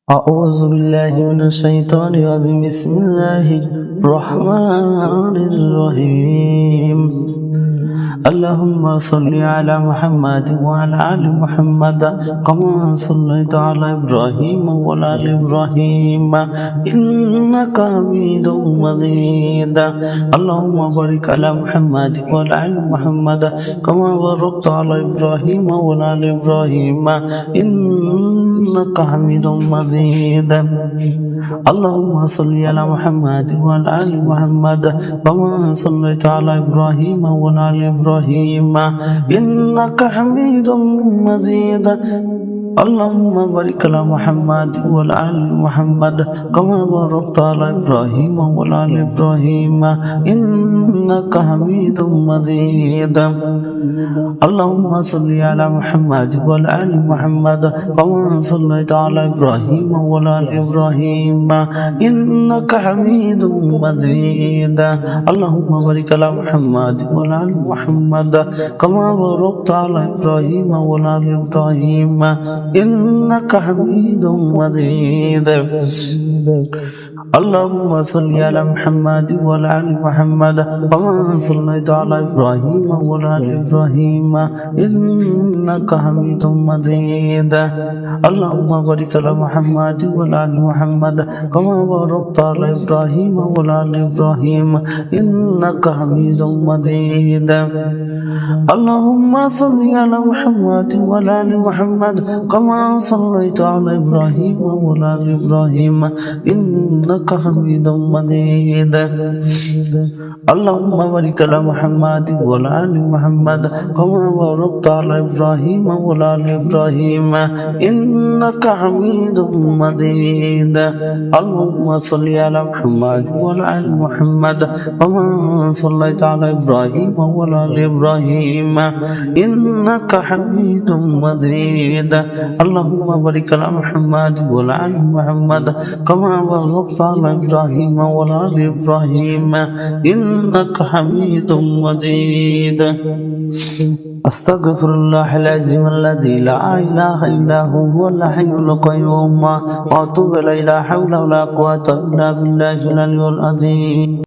أعوذ بالله من الشيطان الرجيم بسم الله الرحمن الرحيم اللهم صل على محمد وعلى آل محمد كما صليت على إبراهيم وعلى آل إبراهيم إنك حميد مجيد اللهم بارك على محمد وعلى آل محمد كما باركت على إبراهيم وعلى آل إبراهيم إنك حميد مجيد اللهم صل على محمد وعلى آل محمد كما صليت على إبراهيم وعلى آل إبراهيم إنك حميد مجيد اللهم بارك على محمد وعلى آل محمد كما باركت على إبراهيم وعلى آل إبراهيم إنك حميد مجيد اللهم صل على محمد وعلى آل محمد كما صليت على إبراهيم وعلى آل إبراهيم إنك حميد مجيد اللهم بارك على محمد وعلى آل محمد كما باركت على إبراهيم وعلى آل إبراهيم إنك حميد مجيد اللهم صل على محمد وعلى آل محمد كما صليت على إبراهيم وعلى آل إبراهيم إنك حميد مجيد اللهم بارك على محمد وعلى آل محمد كما باركت على إبراهيم وعلى آل إبراهيم إنك حميد مجيد اللهم صل على محمد وعلى آل محمد كما صليت على إبراهيم وعلى آل إبراهيم إنك حميد مجيد اللهم بارك على محمد وعلى آل محمد كما باركت على إبراهيم وعلى آل إبراهيم إنك حميد مجيد اللهم صل على محمد وعلى آل محمد كما صليت على إبراهيم وعلى آل إبراهيم إنك حميد مجيد اللهم بارك على محمد وعلى آل محمد كما باركت على إبراهيم وعلى آل إبراهيم إنك حميد مجيد أستغفر الله العظيم الذي لا إله إلا هو الحي القيوم وأتوب إليه لا حول ولا قوة إلا بالله العلي العظيم.